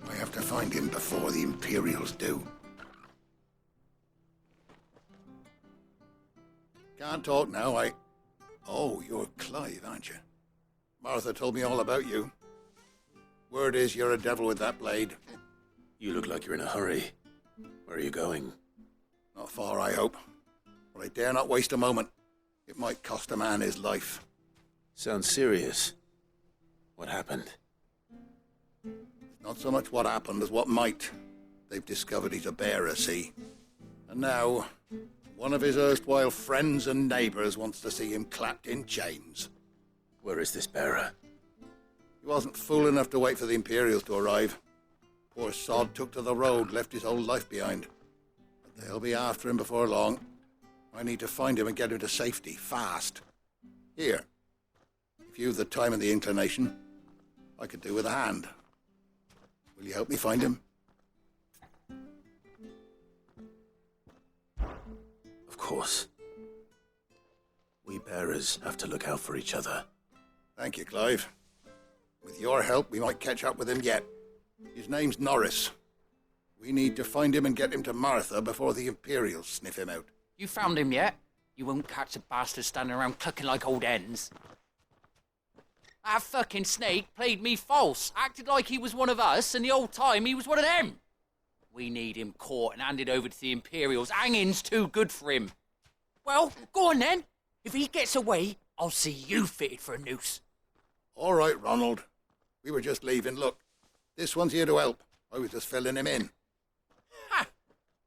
I have to find him before the Imperials do. Can't talk now, Oh, you're Clive, aren't you? Martha told me all about you. Word is you're a devil with that blade. You look like you're in a hurry. Where are you going? Not far, I hope. But I dare not waste a moment. It might cost a man his life. Sounds serious. What happened? It's not so much what happened as what might. They've discovered he's a bearer, see? And now, one of his erstwhile friends and neighbors wants to see him clapped in chains. Where is this bearer? He wasn't fool enough to wait for the Imperials to arrive. Poor sod took to the road, left his whole life behind. But they'll be after him before long. I need to find him and get him to safety, fast. Here, if you've the time and the inclination, I could do with a hand. Will you help me find him? Of course. We bearers have to look out for each other. Thank you, Clive. With your help, we might catch up with him yet. His name's Norris. We need to find him and get him to Martha before the Imperials sniff him out. You found him yet? You won't catch a bastard standing around clucking like old hens. That fucking snake played me false, acted like he was one of us, and the whole time he was one of them. We need him caught and handed over to the Imperials. Hanging's too good for him. Well, go on then. If he gets away, I'll see you fitted for a noose. All right, Ronald. We were just leaving. Look, this one's here to help. I was just filling him in. Ha!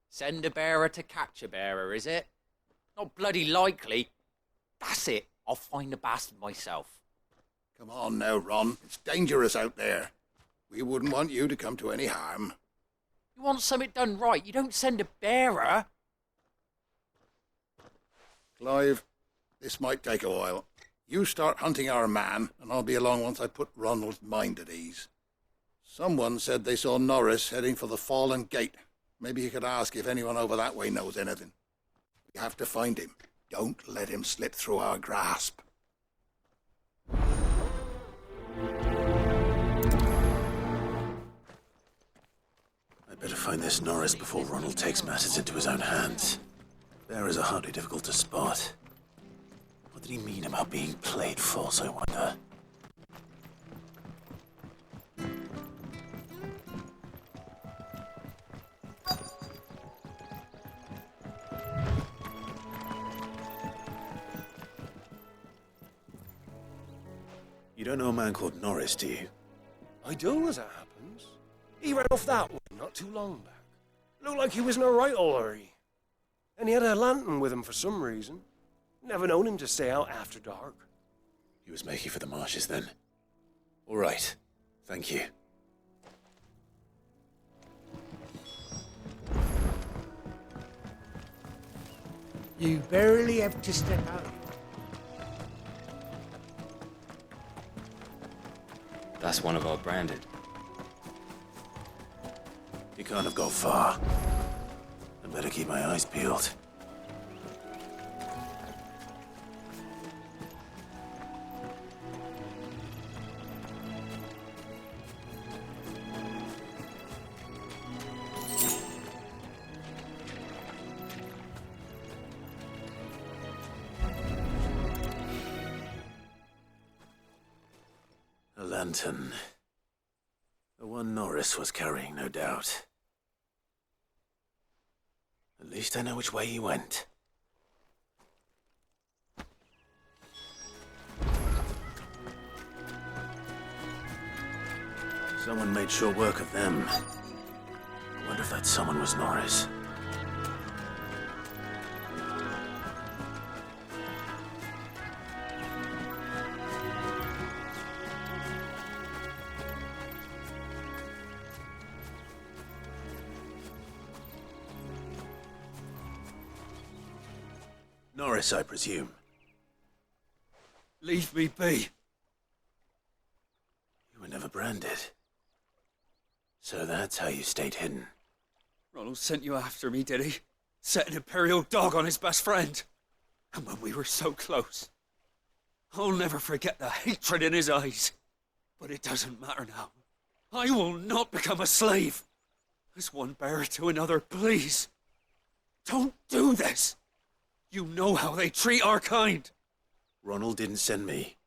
Send a bearer to catch a bearer, is it? Not bloody likely. That's it. I'll find the bastard myself. Come on now, Ron. It's dangerous out there. We wouldn't want you to come to any harm. You want something done right, you don't send a bearer. Clive, this might take a while. You start hunting our man, and I'll be along once I put Ronald's mind at ease. Someone said they saw Norris heading for the Fallen Gate. Maybe you could ask if anyone over that way knows anything. We have to find him. Don't let him slip through our grasp. I'd better find this Norris before Ronald takes matters into his own hands. Bearers are hardly difficult to spot. What did he mean about being played false, I wonder? You don't know a man called Norris, do you? I do, as it happens. He ran off that one not too long back. Looked like he was in a right old hurry. And he had a lantern with him for some reason. Never known him to stay out after dark. He was making for the marshes then. All right. Thank you. You barely have to step out. That's one of our branded. He can't have gone far. I'd better keep my eyes peeled. A lantern. The one Norris was carrying, no doubt. At least I know which way he went. Someone made sure work of them. I wonder if that someone was Norris. Norris, I presume. Leave me be. You were never branded. So that's how you stayed hidden. Ronald sent you after me, did he? Set an Imperial dog on his best friend. And when we were so close. I'll never forget the hatred in his eyes. But it doesn't matter now. I will not become a slave. As one bearer to another, please. Don't do this. You know how they treat our kind. Ronald didn't send me.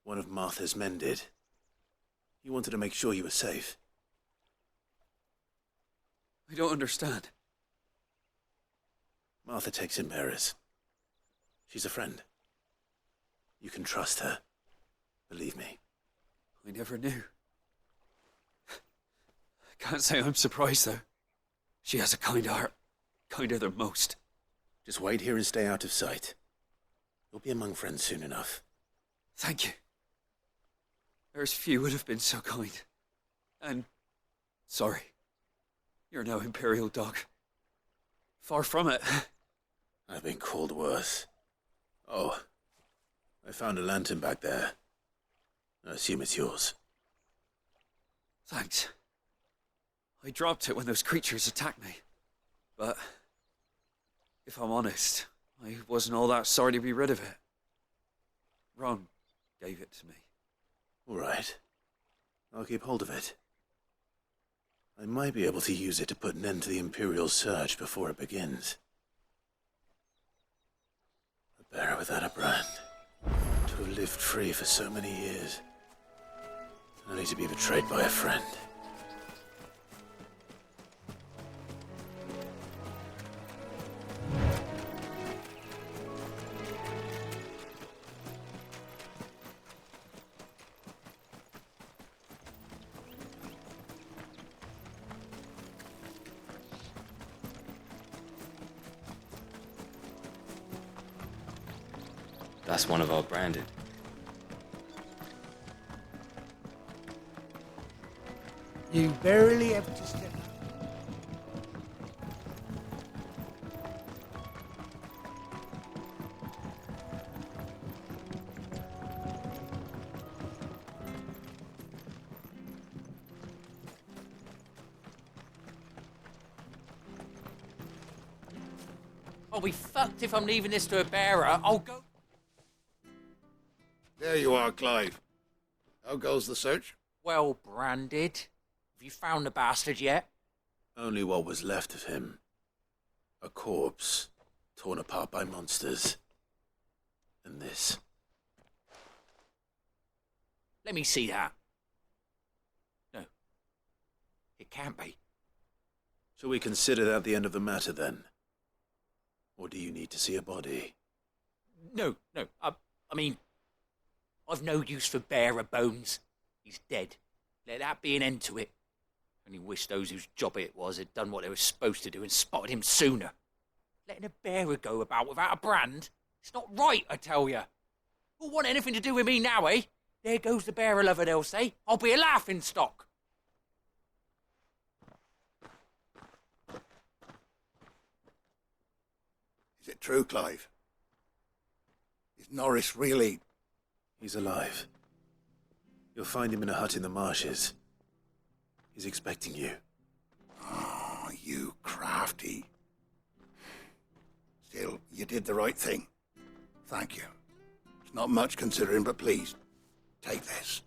One of Martha's men did. He wanted to make sure you were safe. I don't understand. Martha takes in bearers. She's a friend. You can trust her. Believe me. I never knew. I can't say I'm surprised, though. She has a kind heart. Kinder than most. Just wait here and stay out of sight. You'll be among friends soon enough. Thank you. There's few would have been so kind. And sorry. You're no Imperial dog. Far from it. I've been called worse. Oh, I found a lantern back there. I assume it's yours. Thanks. I dropped it when those creatures attacked me. But if I'm honest, I wasn't all that sorry to be rid of it. Ron gave it to me. All right. I'll keep hold of it. I might be able to use it to put an end to the Imperial Surge before it begins. A bearer without a brand. To have lived free for so many years. Only to be betrayed by a friend. That's one of our branded. You barely have to step out. I'll be fucked if I'm leaving this to a bearer. I'll go... There you are, Clive. How goes the search? Well branded. Have you found the bastard yet? Only what was left of him. A corpse, torn apart by monsters. And this. Let me see that. No. It can't be. Shall we consider that the end of the matter, then? Or do you need to see a body? No. I mean, I've no use for bearer bones. He's dead. Let that be an end to it. Only wish those whose job it was had done what they were supposed to do and spotted him sooner. Letting a bearer go about without a brand? It's not right, I tell you. Who'll want anything to do with me now, eh? There goes the bearer lover, they'll say. I'll be a laughing stock. Is it true, Clive? Is Norris really... He's alive. You'll find him in a hut in the marshes. He's expecting you. Oh, you crafty. Still, you did the right thing. Thank you. It's not much considering, but please, take this.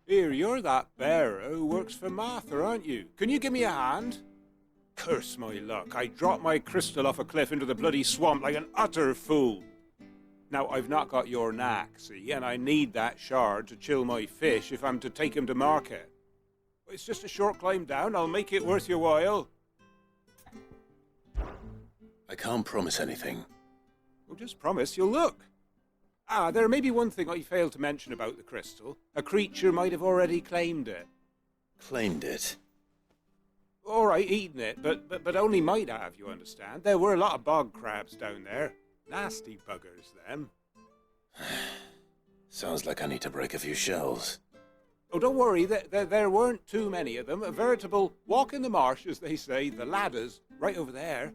Here, you're that bearer who works for Martha, aren't you? Can you give me a hand? Curse my luck, I dropped my crystal off a cliff into the bloody swamp like an utter fool. Now, I've not got your knack, see, and I need that shard to chill my fish if I'm to take him to market. It's just a short climb down, I'll make it worth your while. I can't promise anything. Well, just promise you'll look. There may be one thing I failed to mention about the crystal. A creature might have already claimed it. Claimed it. All right, eating it, but only might have, you understand. There were a lot of bog crabs down there. Nasty buggers, them. Sounds like I need to break a few shells. Oh, don't worry, there weren't too many of them. A veritable walk in the marsh, as they say, the ladders, right over there.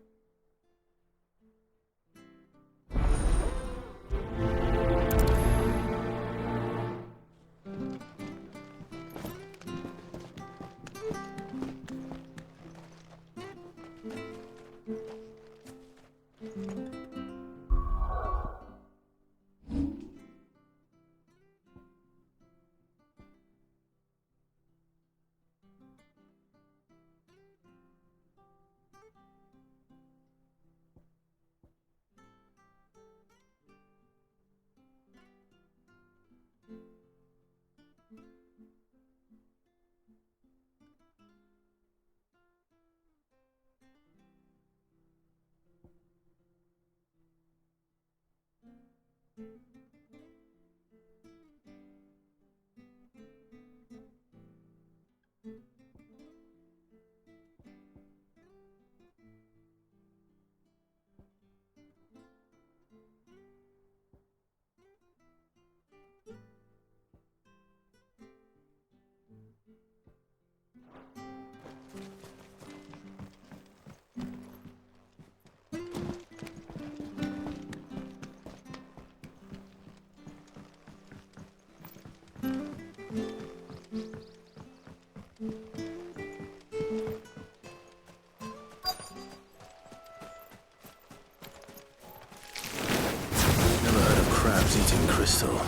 Never heard of crabs eating crystal.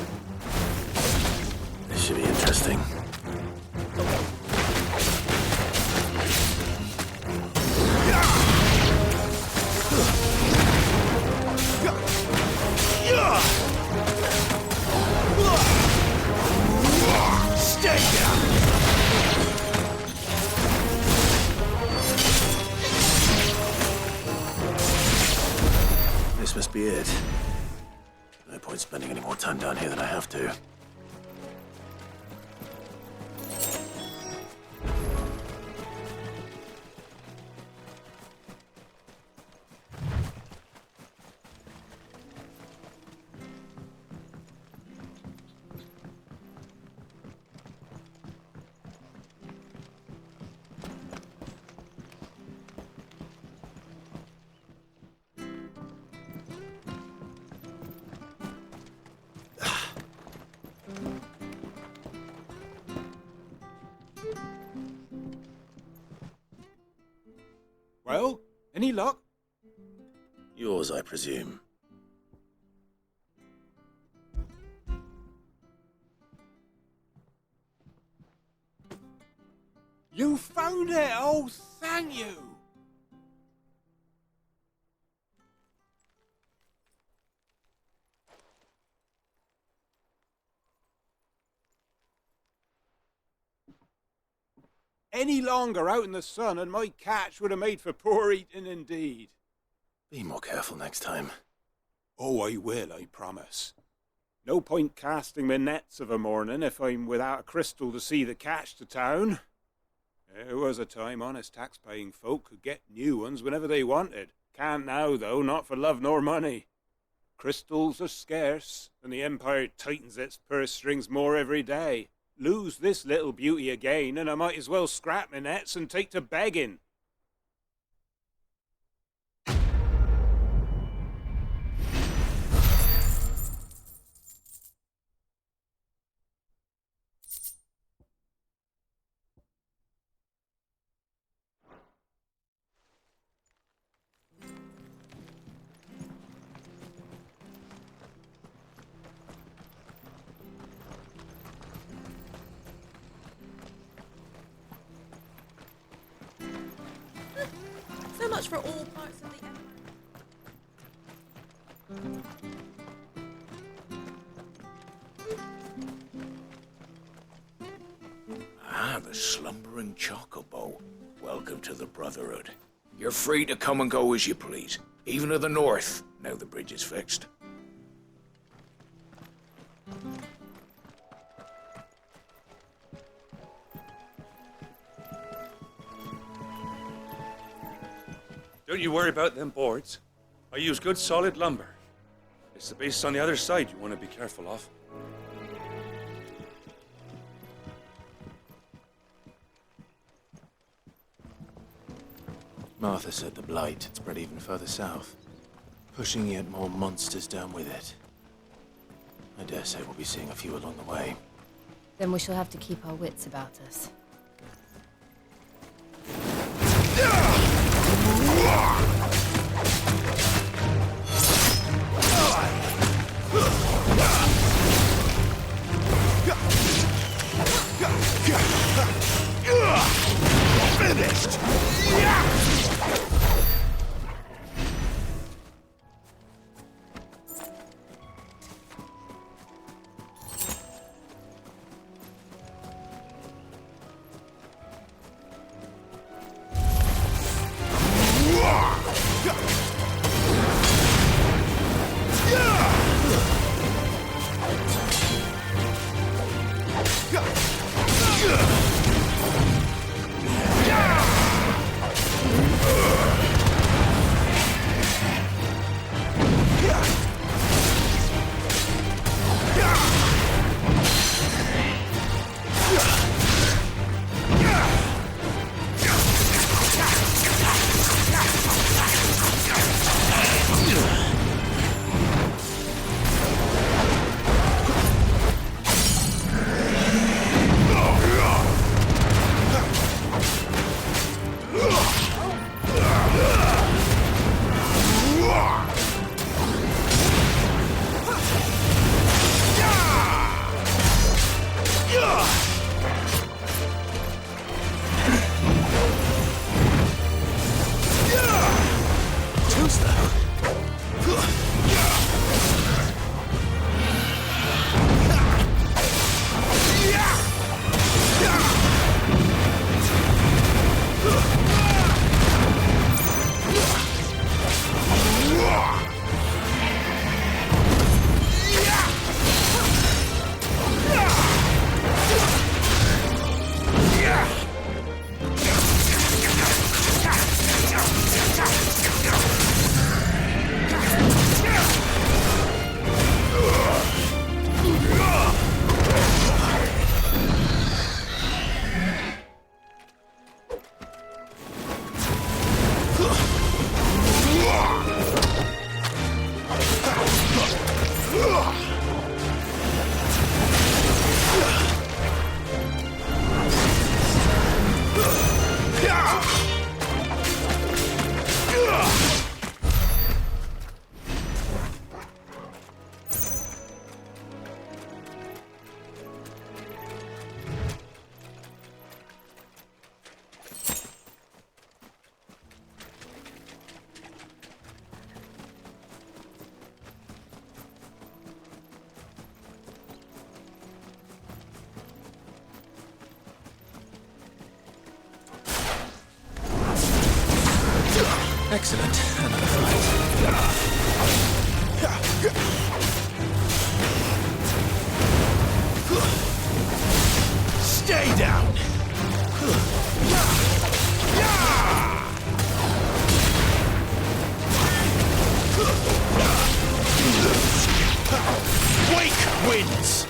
This should be interesting. Stay down! This must be it. No point spending any more time down here than I have to. Well, any luck? Yours, I presume. You found it! Oh, thank you! Any longer out in the sun and my catch would have made for poor eating indeed. Be more careful next time. Oh, I will, I promise. No point casting my nets of a morning if I'm without a crystal to see the catch to town. There was a time honest tax-paying folk could get new ones whenever they wanted. Can't now, though, not for love nor money. Crystals are scarce, and the Empire tightens its purse strings more every day. Lose this little beauty again, and I might as well scrap my nets and take to begging. So much for all parts of the empire. Ah, the slumbering chocobo. Welcome to the Brotherhood. You're free to come and go as you please, even to the north, now the bridge is fixed. Don't you worry about them boards. I use good solid lumber. It's the base on the other side you want to be careful of. Martha said the blight had spread even further south, pushing yet more monsters down with it. I dare say we'll be seeing a few along the way. Then we shall have to keep our wits about us. Finished! Excellent. Another fight. Stay down! Wake wins!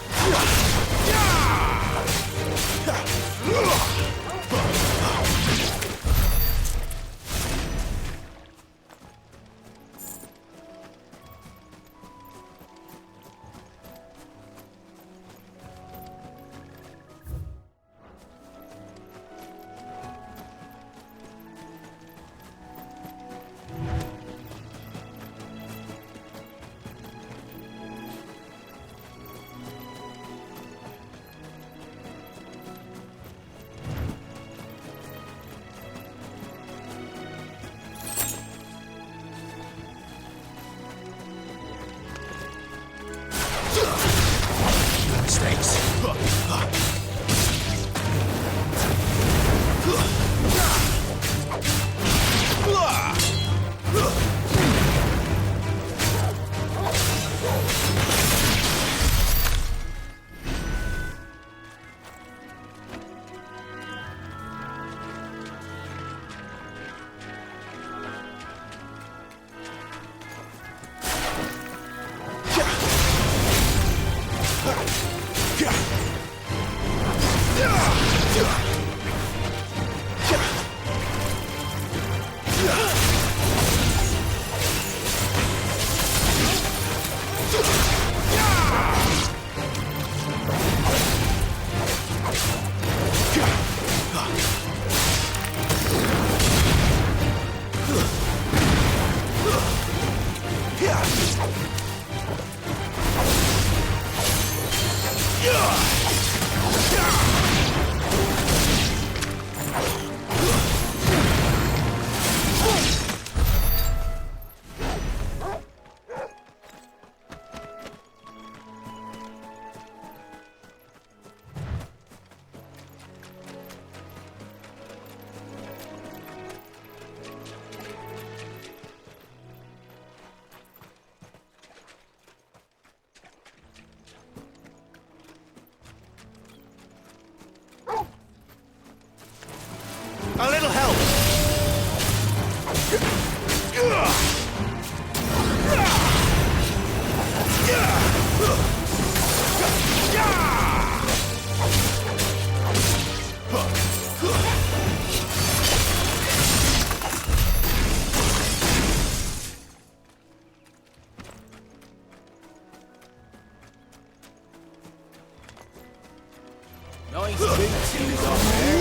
is up there.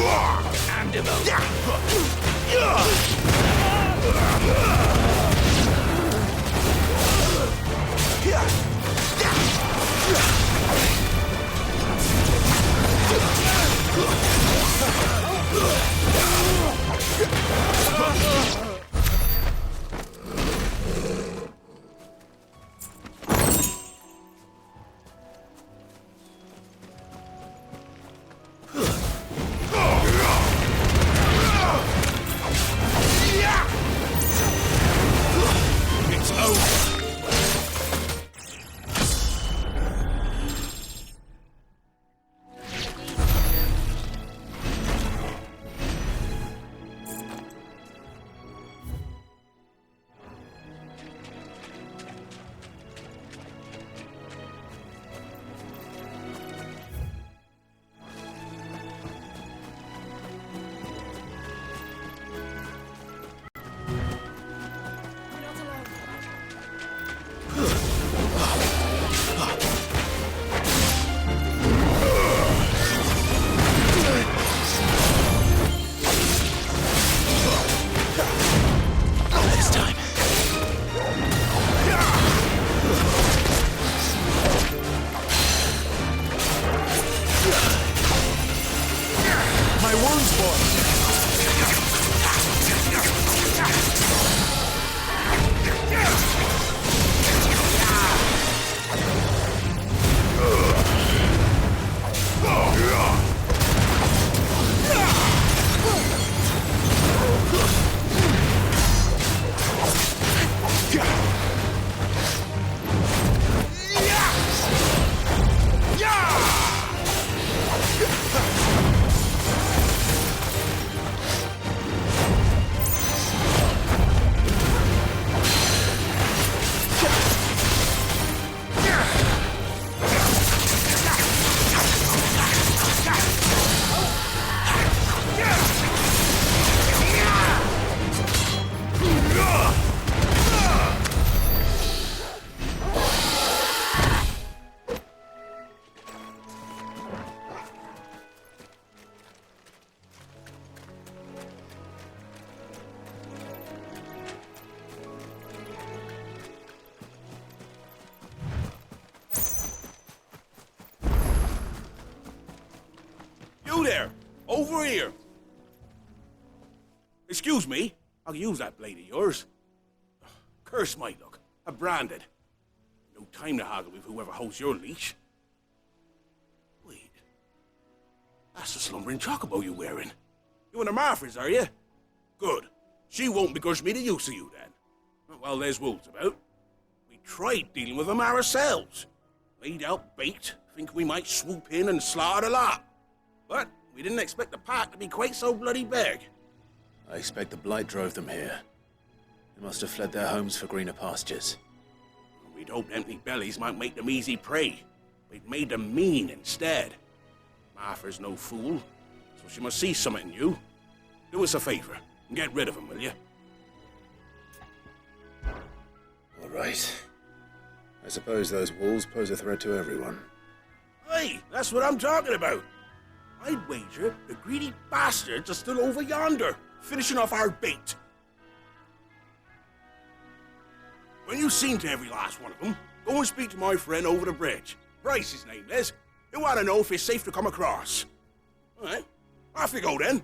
Hand him It's over. You there! Over here! Excuse me, I'll use that blade of yours. Curse my luck. I'm branded. No time to haggle with whoever holds your leash. Wait. That's the slumbering chocobo you're wearing. You and the Marthas, are you? Good. She won't begrudge me the use of you, then. Well, there's wolves about. We tried dealing with them ourselves. Laid out bait, think we might swoop in and slaughter the lot. But we didn't expect the pack to be quite so bloody big. I expect the blight drove them here. They must have fled their homes for greener pastures. We'd hoped empty bellies might make them easy prey. We'd made them mean instead. Martha's no fool, so she must see something in you. Do us a favor and get rid of them, will you? All right. I suppose those wolves pose a threat to everyone. Hey, that's what I'm talking about. I'd wager the greedy bastards are still over yonder, finishing off our bait. When you've seen to every last one of them, go and speak to my friend over the bridge. Bryce, his name is. He'll want to know if it's safe to come across. All right, off you go then.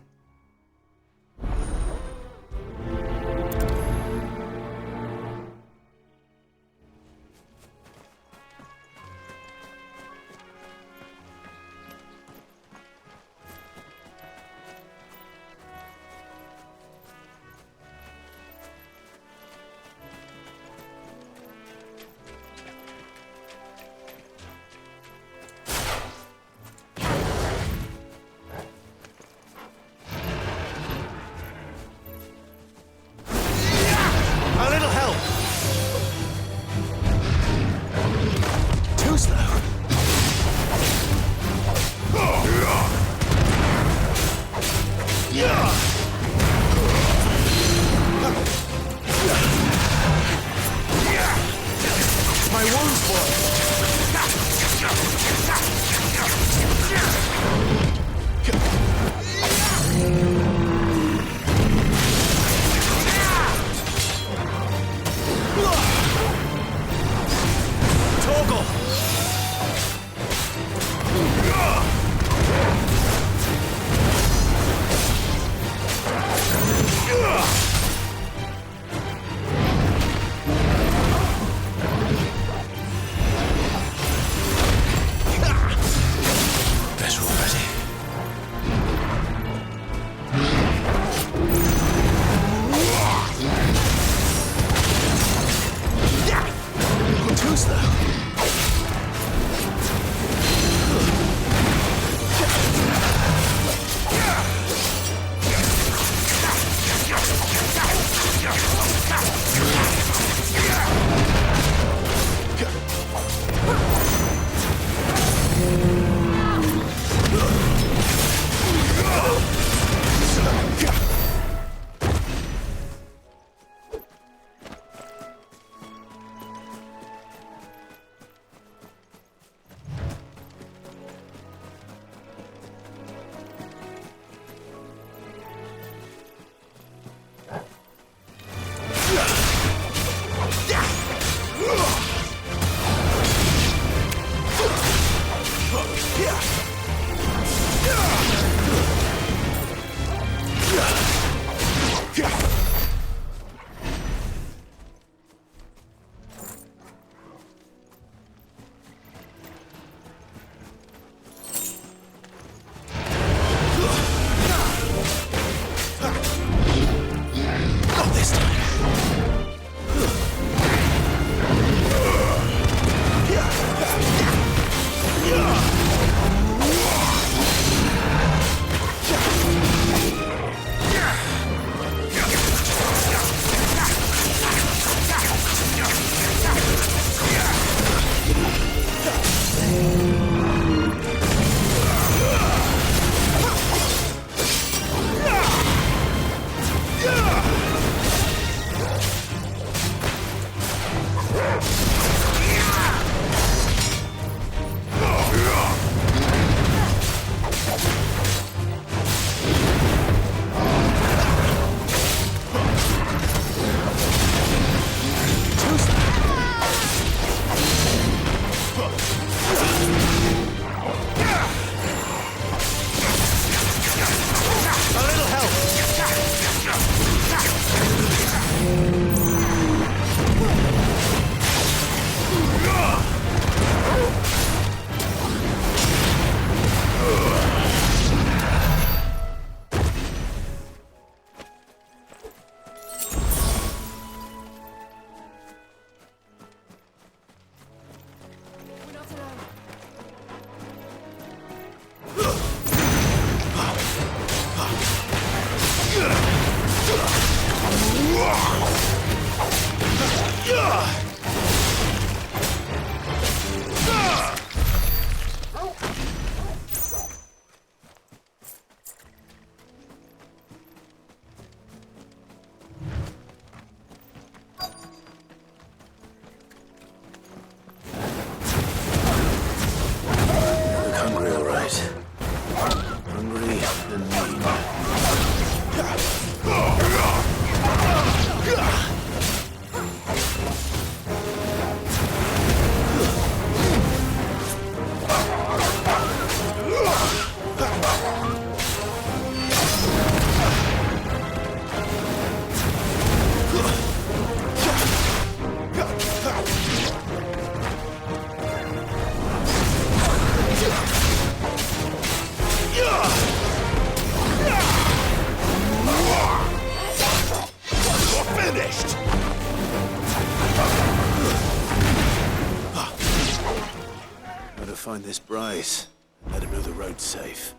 this Bryce. Let him know the road's safe.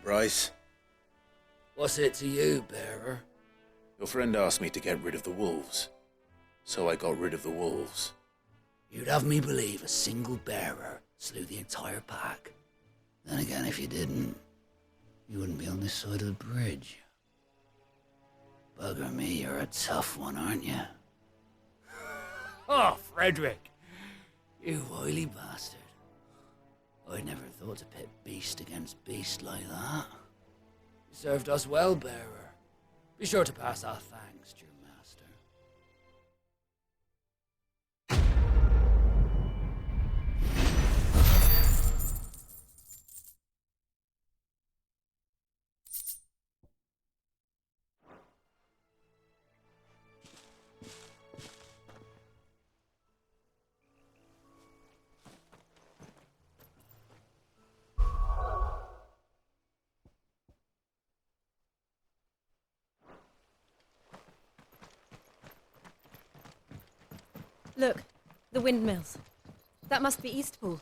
Bryce? What's it to you, bearer? Your friend asked me to get rid of the wolves, so I got rid of the wolves. You'd have me believe a single bearer slew the entire pack. Then again, if you didn't, you wouldn't be on this side of the bridge. Bugger me, you're a tough one, aren't you? Oh, Frederick! You wily bastard. I'd never thought to pit beast against beast like that. You served us well, bearer. Be sure to pass our thanks to your master. Look, the windmills. That must be Eastpool.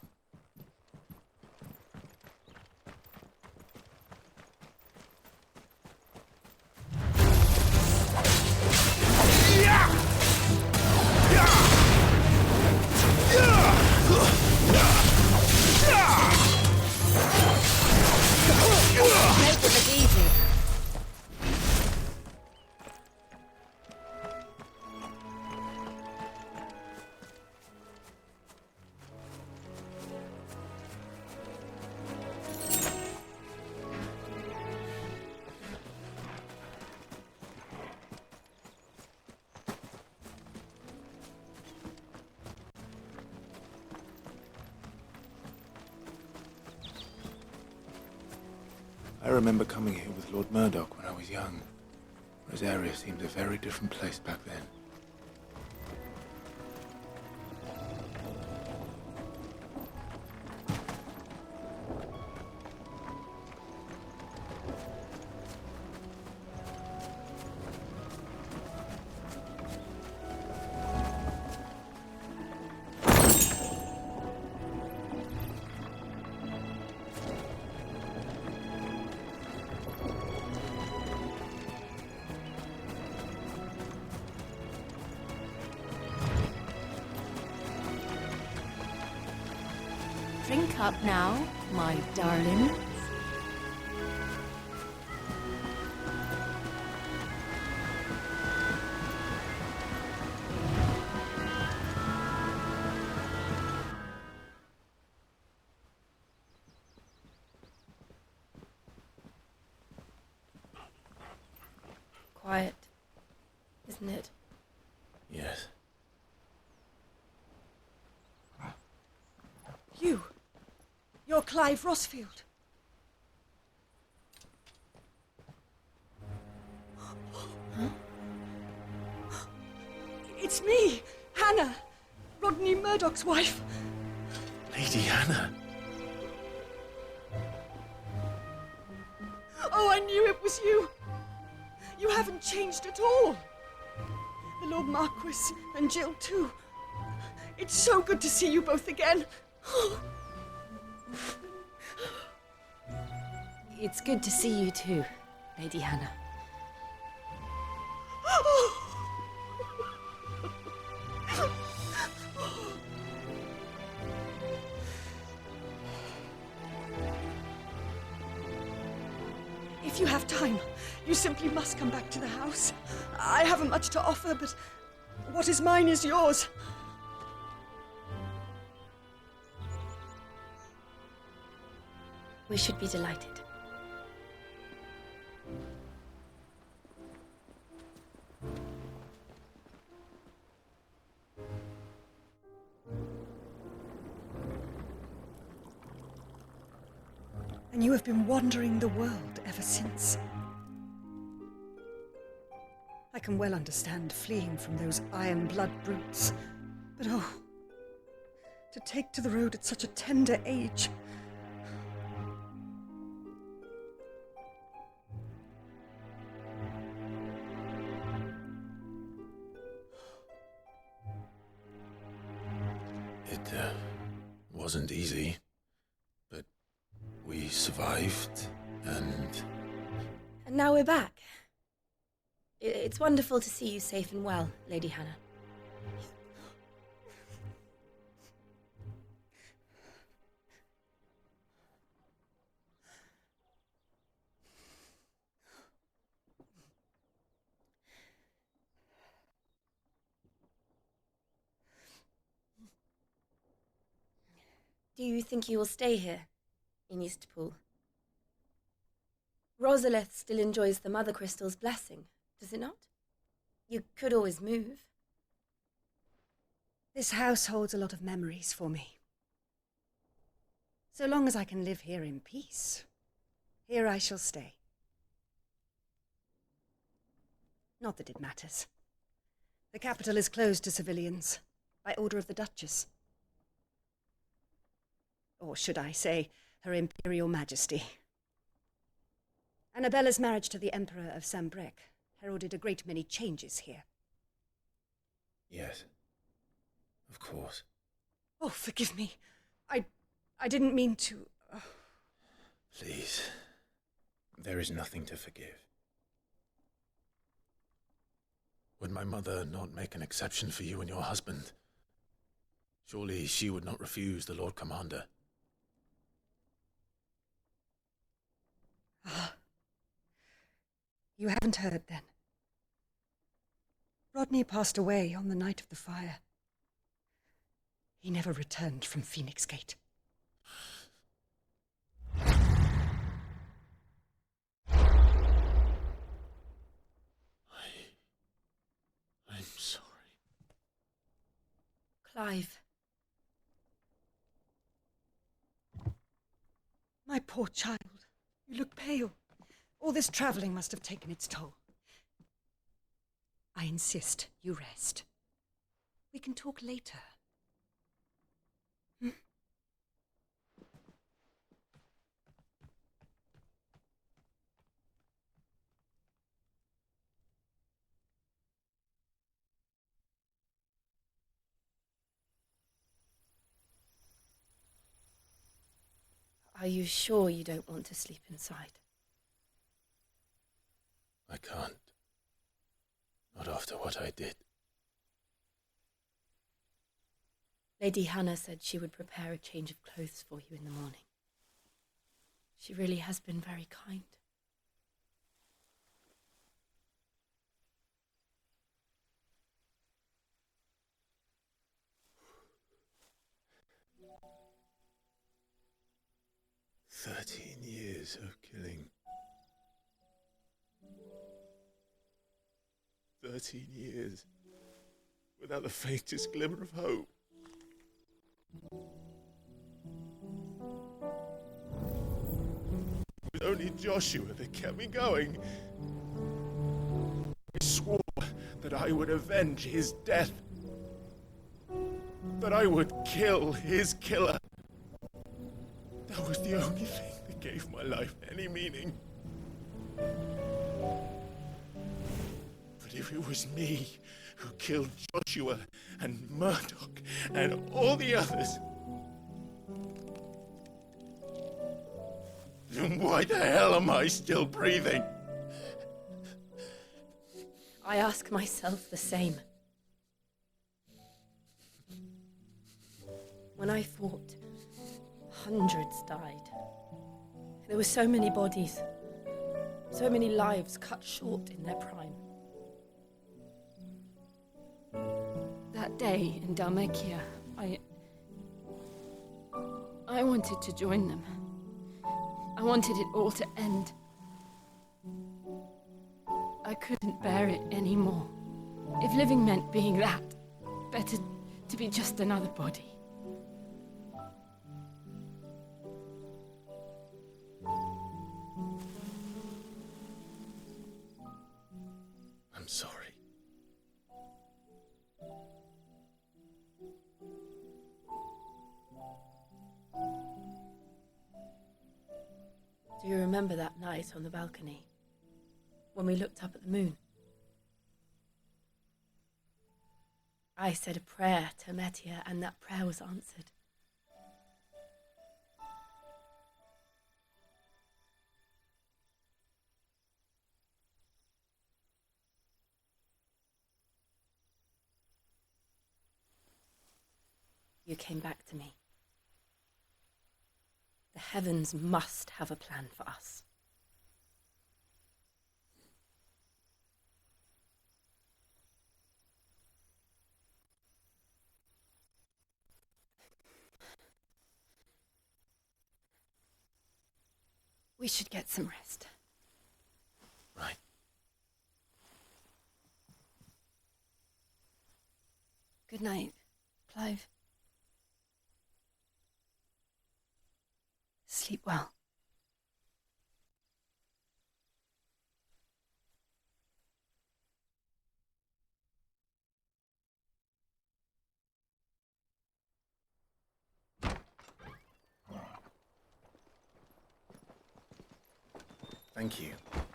Make it look easy. I remember coming here with Lord Murdoch when I was young. Rosaria seemed a very different place back then. Drink up now, my darling. Quiet, isn't it? Yes. You're Clive Rossfield. Huh? It's me, Hannah, Rodney Murdoch's wife. Lady Hannah. Oh, I knew it was you. You haven't changed at all. The Lord Marquis and Jill too. It's so good to see you both again. It's good to see you too, Lady Hannah. If you have time, you simply must come back to the house. I haven't much to offer, but what is mine is yours. We should be delighted. And you have been wandering the world ever since. I can well understand fleeing from those iron blood brutes, but oh, to take to the road at such a tender age. It wasn't easy, but we survived, and now we're back. It's wonderful to see you safe and well, Lady Hannah. Do you think you will stay here, in Eastpool? Rosalith still enjoys the Mother Crystal's blessing, does it not? You could always move. This house holds a lot of memories for me. So long as I can live here in peace, here I shall stay. Not that it matters. The capital is closed to civilians, by order of the Duchess. Or should I say, Her Imperial Majesty. Annabella's marriage to the Emperor of Sambrec heralded a great many changes here. yes, of course. Oh, forgive me. I didn't mean to... Please, there is nothing to forgive. Would my mother not make an exception for you and your husband? Surely she would not refuse the Lord Commander. Ah. You haven't heard, then. Rodney passed away on the night of the fire. He never returned from Phoenix Gate. I'm sorry. Clive. My poor child. You look pale. All this traveling must have taken its toll. I insist you rest. We can talk later. Hmm? Are you sure you don't want to sleep inside? I can't. Not after what I did. Lady Hannah said she would prepare a change of clothes for you in the morning. She really has been very kind. Years of killing. 13 years without the faintest glimmer of hope. It was only Joshua that kept me going. I swore that I would avenge his death. That I would kill his killer. That was the only thing that gave my life any meaning. But if it was me who killed Joshua and Murdoch and all the others. Then why the hell am I still breathing? I ask myself the same. When I fought, hundreds died. There were so many bodies, so many lives cut short in their prime. That day in Dalmacia, I wanted to join them. I wanted it all to end. I couldn't bear it anymore. If living meant being that, better to be just another body. I'm sorry. Do you remember that night on the balcony, when we looked up at the moon? I said a prayer to Metia, and that prayer was answered. You came back to me. The heavens must have a plan for us. We should get some rest. Right. Good night, Clive. Sleep well. Thank you,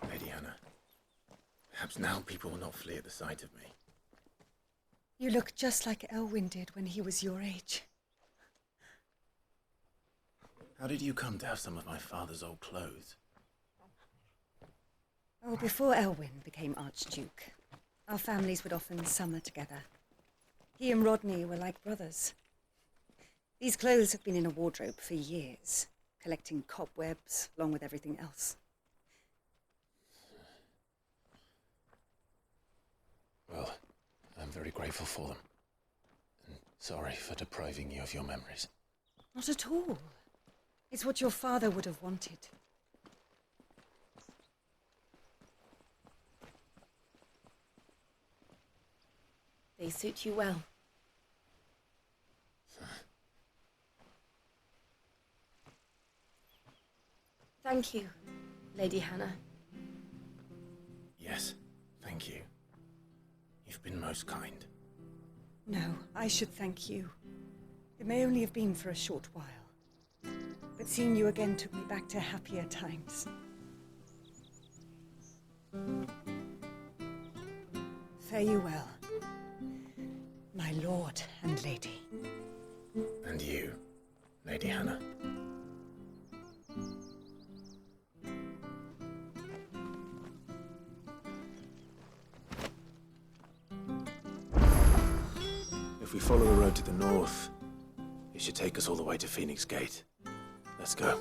Lady Hannah. Perhaps now people will not flee at the sight of me. You look just like Elwyn did when he was your age. How did you come to have some of my father's old clothes? Oh, before Elwyn became Archduke, our families would often summer together. He and Rodney were like brothers. These clothes have been in a wardrobe for years, collecting cobwebs along with everything else. Well, I'm very grateful for them. And sorry for depriving you of your memories. Not at all. It's what your father would have wanted. They suit you well. Thank you, Lady Hannah. Yes, thank you. You've been most kind. No, I should thank you. It may only have been for a short while, but seeing you again took me back to happier times. Fare you well, my lord and lady. And you, Lady Hannah. If we follow the road to the north, it should take us all the way to Phoenix Gate. Let's go.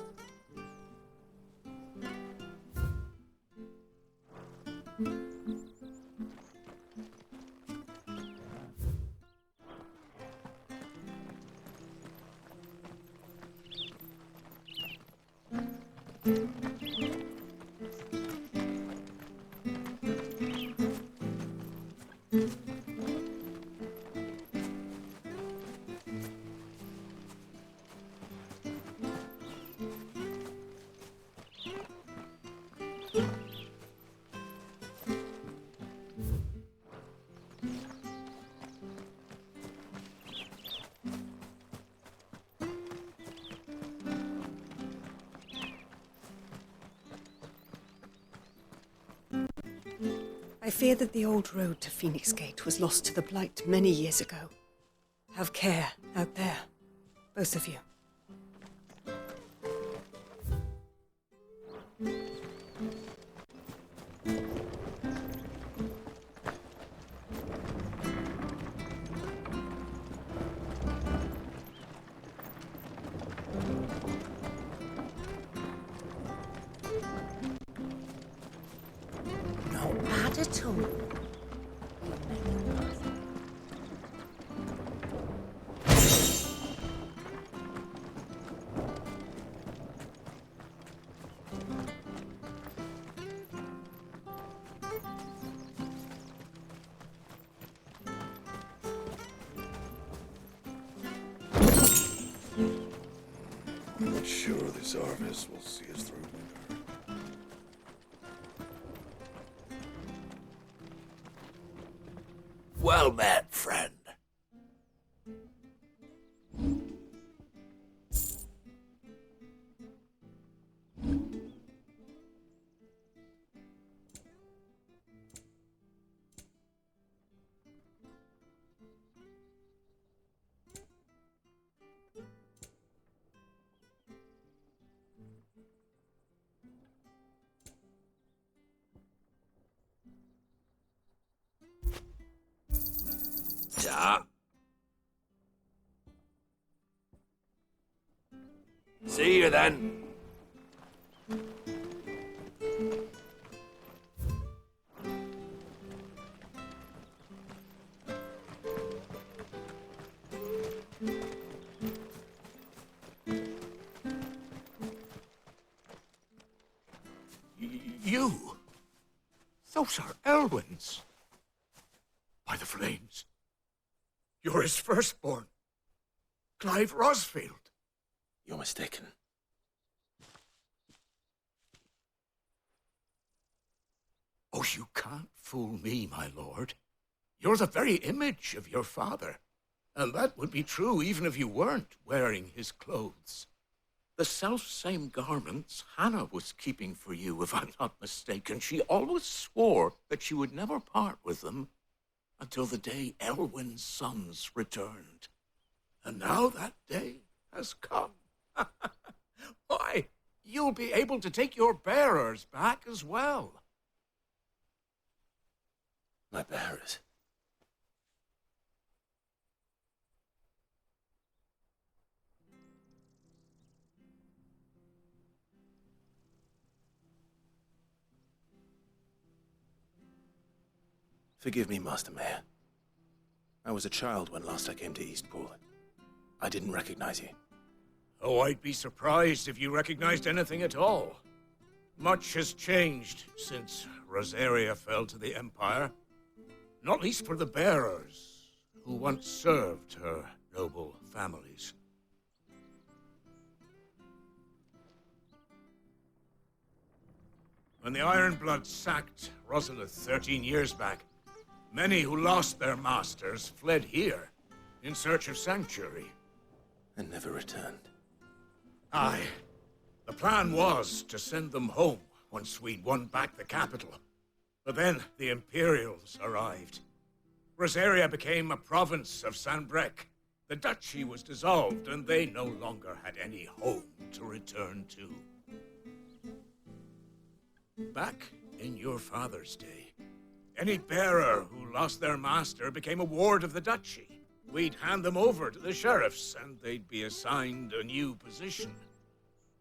I fear that the old road to Phoenix Gate was lost to the Blight many years ago. Have care out there, both of you. Not bad at all. Not sure this harvest will see us through winter. Well met, friend. Ta. See you then. You? Those are Elwyn's. By the flames. You're his firstborn. Clive Rosfield. You're mistaken. Oh, you can't fool me, my lord. You're the very image of your father. And that would be true even if you weren't wearing his clothes. The self-same garments Hannah was keeping for you, if I'm not mistaken. She always swore that she would never part with them until the day Elwyn's sons returned. And now that day has come. Why, you'll be able to take your bearers back as well. My bearers? Forgive me, Master Mayor. I was a child when last I came to Eastpool. I didn't recognize you. Oh, I'd be surprised if you recognized anything at all. Much has changed since Rosaria fell to the Empire. Not least for the bearers, who once served her noble families. When the Ironbloods sacked Rosalith 13 years back, many who lost their masters fled here in search of sanctuary. And never returned. Aye. The plan was to send them home once we'd won back the capital. But then the Imperials arrived. Rosaria became a province of Sanbreque. The duchy was dissolved, and they no longer had any home to return to. Back in your father's day, any bearer who lost their master became a ward of the duchy. We'd hand them over to the sheriffs, and they'd be assigned a new position.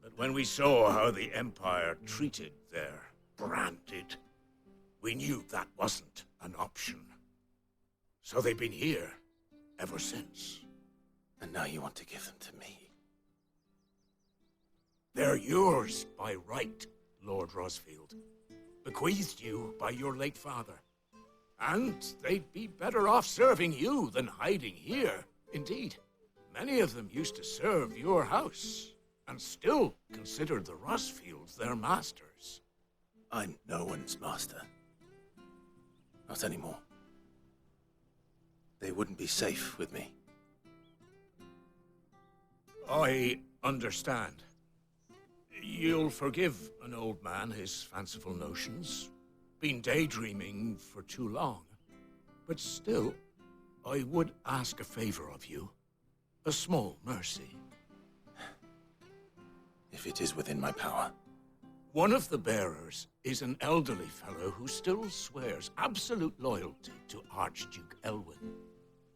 But when we saw how the Empire treated their branded, we knew that wasn't an option. So they've been here ever since. And now you want to give them to me? They're yours by right, Lord Rosfield. Bequeathed you by your late father. And they'd be better off serving you than hiding here. Indeed, many of them used to serve your house, and still considered the Rosfields their masters. I'm no one's master. Not anymore. They wouldn't be safe with me. I understand. You'll forgive an old man his fanciful notions. been daydreaming for too long. But still, I would ask a favor of you. A small mercy. If it is within my power. One of the bearers is an elderly fellow who still swears absolute loyalty to Archduke Elwyn.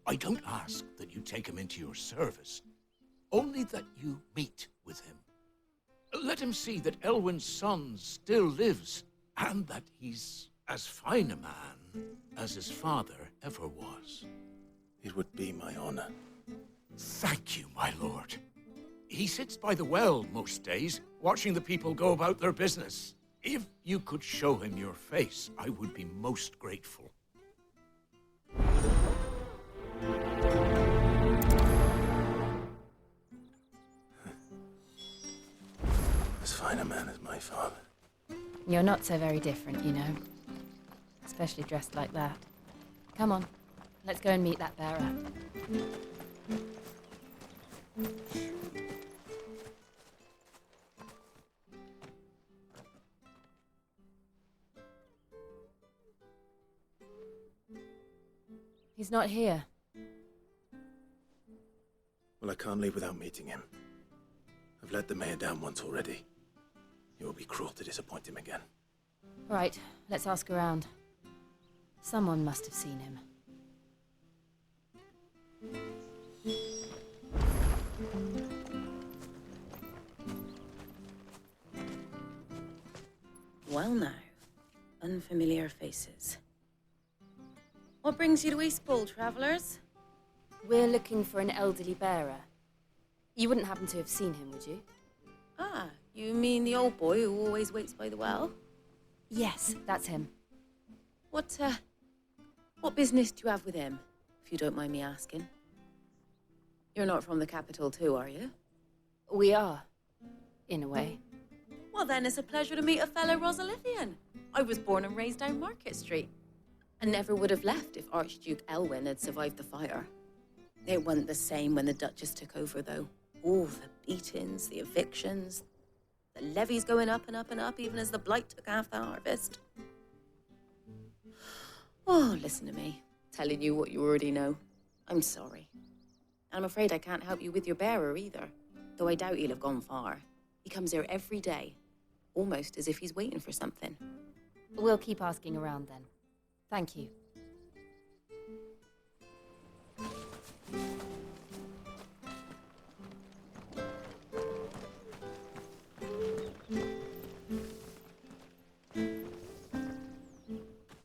I don't ask that you take him into your service, only that you meet with him. Let him see that Elwyn's son still lives, and that he's as fine a man as his father ever was. It would be my honor. Thank you, my lord. He sits by the well most days, watching the people go about their business. If you could show him your face, I would be most grateful. As fine a man as my father. You're not so very different, you know. Especially dressed like that. Come on, let's go and meet that bearer. He's not here. Well, I can't leave without meeting him. I've let the mayor down once already. It will be cruel to disappoint him again. Right, let's ask around. Someone must have seen him. Well now, unfamiliar faces. What brings you to Eastpool, travellers? We're looking for an elderly bearer. You wouldn't happen to have seen him, would you? Ah, you mean the old boy who always waits by the well? Yes, that's him. What business do you have with him, if you don't mind me asking? You're not from the capital too, are you? We are, in a way. Well then, it's a pleasure to meet a fellow Rosalithian. I was born and raised down Market Street. And never would have left if Archduke Elwyn had survived the fire. It wasn't the same when the Duchess took over, though. Oh, the beatings, the evictions, the levies going up and up and up, even as the blight took half the harvest. Oh, listen to me, telling you what you already know. I'm sorry. I'm afraid I can't help you with your bearer either, though I doubt he'll have gone far. He comes here every day, almost as if he's waiting for something. We'll keep asking around then. Thank you.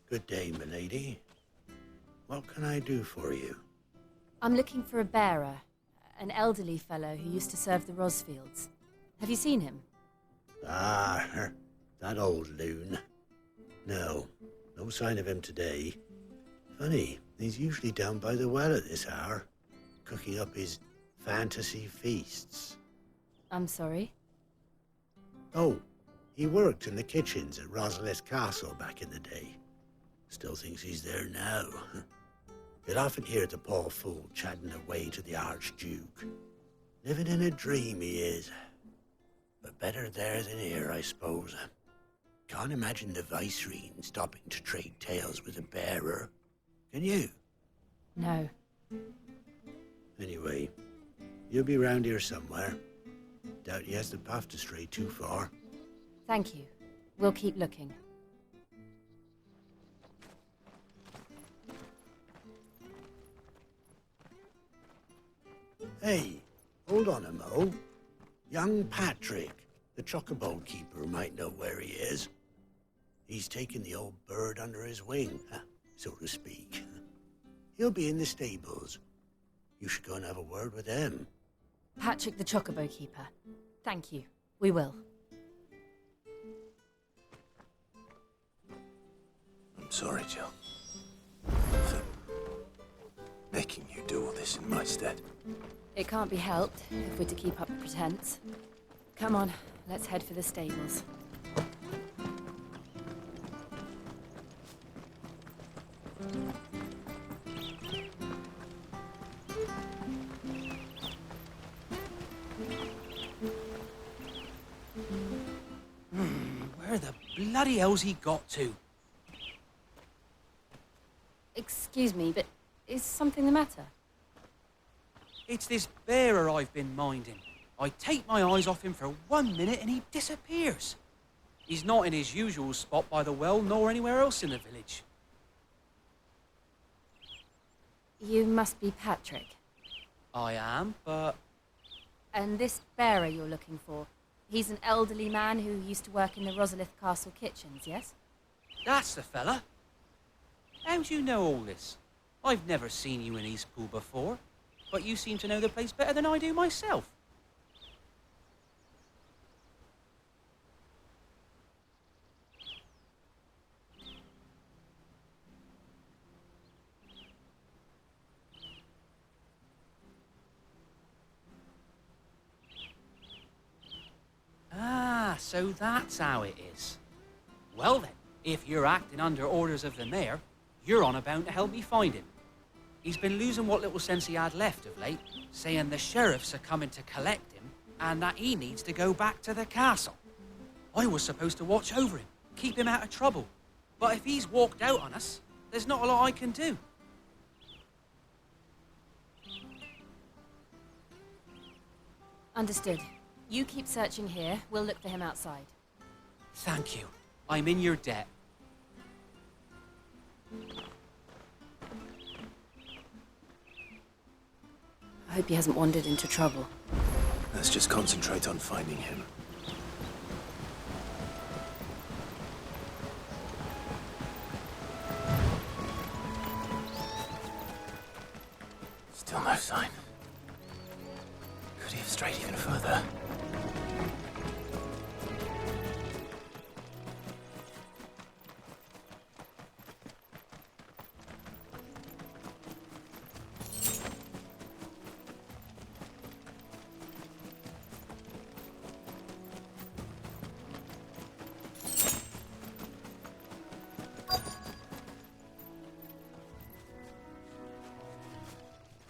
Good day, milady. What can I do for you? I'm looking for a bearer, an elderly fellow who used to serve the Rosfields. Have you seen him? Ah, that old loon. No sign of him today. Funny, he's usually down by the well at this hour, cooking up his fantasy feasts. I'm sorry? Oh, he worked in the kitchens at Rosalith Castle back in the day. Still thinks he's there now. You'll often hear the poor fool chatting away to the Archduke. Living in a dream he is. But better there than here, I suppose. Can't imagine the Viceroy stopping to trade tales with a bearer. Can you? No. Anyway, you'll be round here somewhere. Doubt he has the path to stray too far. Thank you. We'll keep looking. Hey, hold on a mo. Young Patrick, the chocobo keeper, might know where he is. He's taken the old bird under his wing, so to speak. He'll be in the stables. You should go and have a word with him. Patrick the chocobo keeper. Thank you. We will. I'm sorry, Jill. For making you do all this in my stead. It can't be helped if we're to keep up the pretense. Come on, let's head for the stables. Where the bloody hell's he got to? Excuse me, but is something the matter? It's this bearer I've been minding. I take my eyes off him for 1 minute and he disappears. He's not in his usual spot by the well, nor anywhere else in the village. You must be Patrick. I am, but... And this bearer you're looking for, he's an elderly man who used to work in the Rosalith Castle kitchens, yes? That's the fella. How do you know all this? I've never seen you in Eastpool before, but you seem to know the place better than I do myself. Ah, so that's how it is. Well then, if you're acting under orders of the mayor, you're on about to help me find him. He's been losing what little sense he had left of late, saying the sheriffs are coming to collect him and that he needs to go back to the castle. I was supposed to watch over him, keep him out of trouble. But if he's walked out on us, there's not a lot I can do. Understood. You keep searching here, we'll look for him outside. Thank you. I'm in your debt. I hope he hasn't wandered into trouble. Let's just concentrate on finding him. Still no sign. Could he have strayed even further?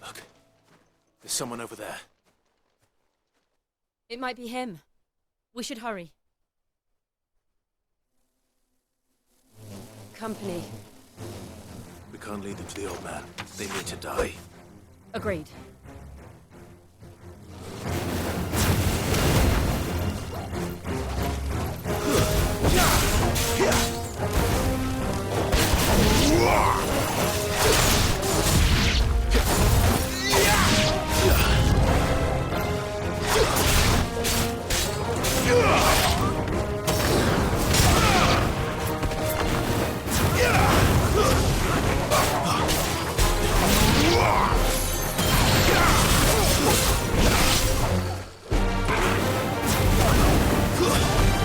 Look, there's someone over there. It might be him. We should hurry. Company. We can't lead them to the old man. They need to die. Agreed.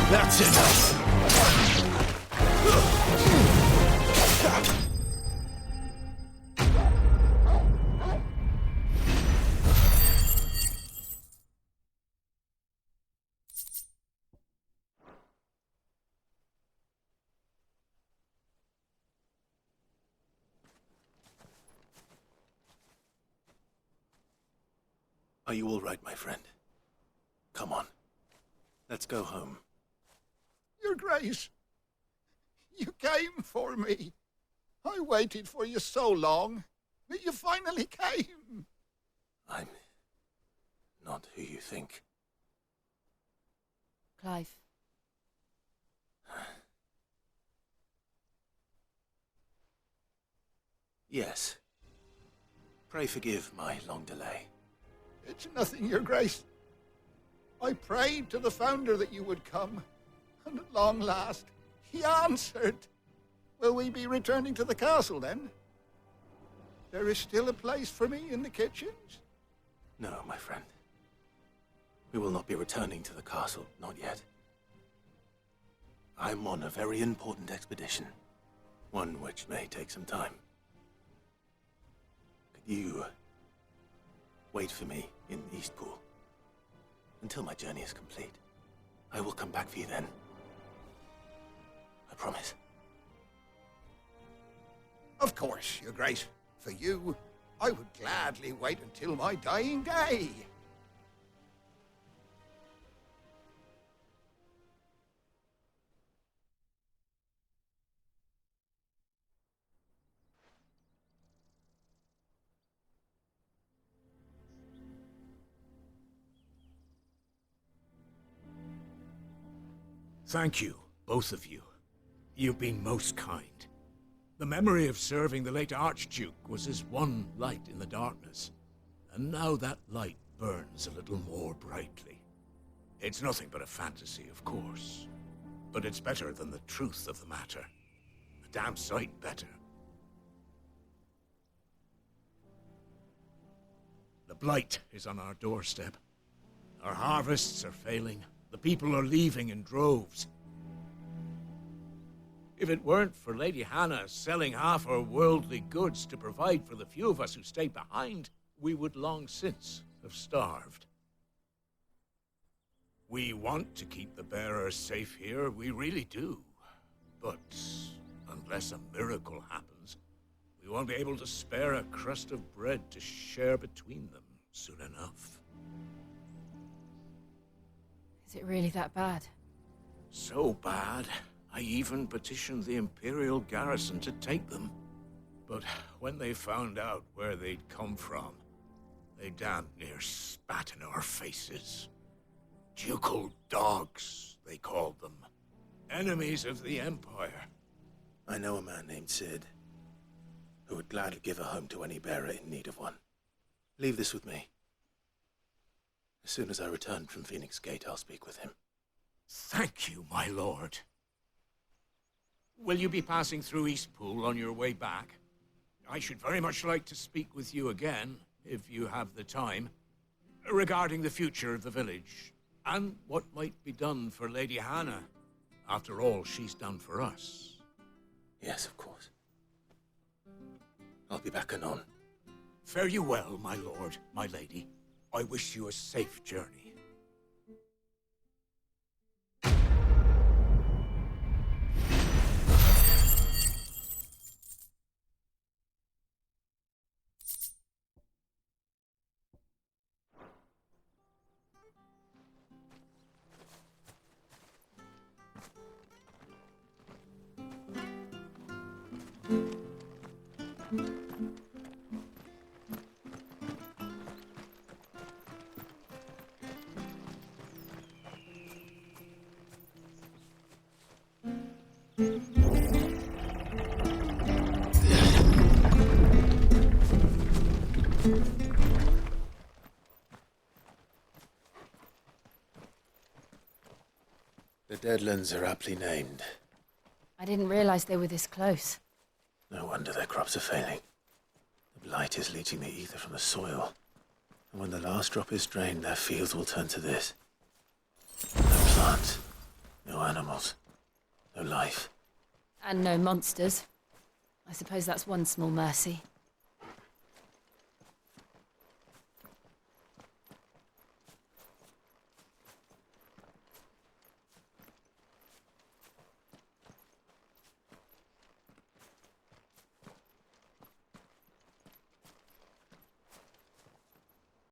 That's enough. Are you all right, my friend? Come on. Let's go home. Your Grace, you came for me. I waited for you so long, but you finally came. I'm not who you think. Clive. Yes. Pray forgive my long delay. It's nothing, Your Grace. I prayed to the Founder that you would come, and at long last, he answered. Will we be returning to the castle, then? There is still a place for me in the kitchens? No, my friend. We will not be returning to the castle, not yet. I'm on a very important expedition, one which may take some time. Could you wait for me in Eastpool until my journey is complete? I will come back for you then. I promise. Of course, Your Grace. For you, I would gladly wait until my dying day. Thank you, both of you. You've been most kind. The memory of serving the late Archduke was as one light in the darkness, and now that light burns a little more brightly. It's nothing but a fantasy, of course, but it's better than the truth of the matter. A damn sight better. The blight is on our doorstep. Our harvests are failing. The people are leaving in droves. If it weren't for Lady Hannah selling half her worldly goods to provide for the few of us who stay behind, we would long since have starved. We want to keep the bearers safe here, we really do. But unless a miracle happens, we won't be able to spare a crust of bread to share between them soon enough. Is it really that bad? So bad, I even petitioned the Imperial garrison to take them. But when they found out where they'd come from, they damn near spat in our faces. Ducal dogs, they called them. Enemies of the Empire. I know a man named Sid, who would gladly give a home to any bearer in need of one. Leave this with me. As soon as I return from Phoenix Gate, I'll speak with him. Thank you, my lord. Will you be passing through Eastpool on your way back? I should very much like to speak with you again, if you have the time, regarding the future of the village, and what might be done for Lady Hannah, after all she's done for us. Yes, of course. I'll be back anon. Fare you well, my lord, my lady. I wish you a safe journey. The Deadlands are aptly named. I didn't realize they were this close. No wonder their crops are failing. The blight is leaching the ether from the soil. And when the last drop is drained, their fields will turn to this. No plants, no animals, no life. And no monsters. I suppose that's one small mercy.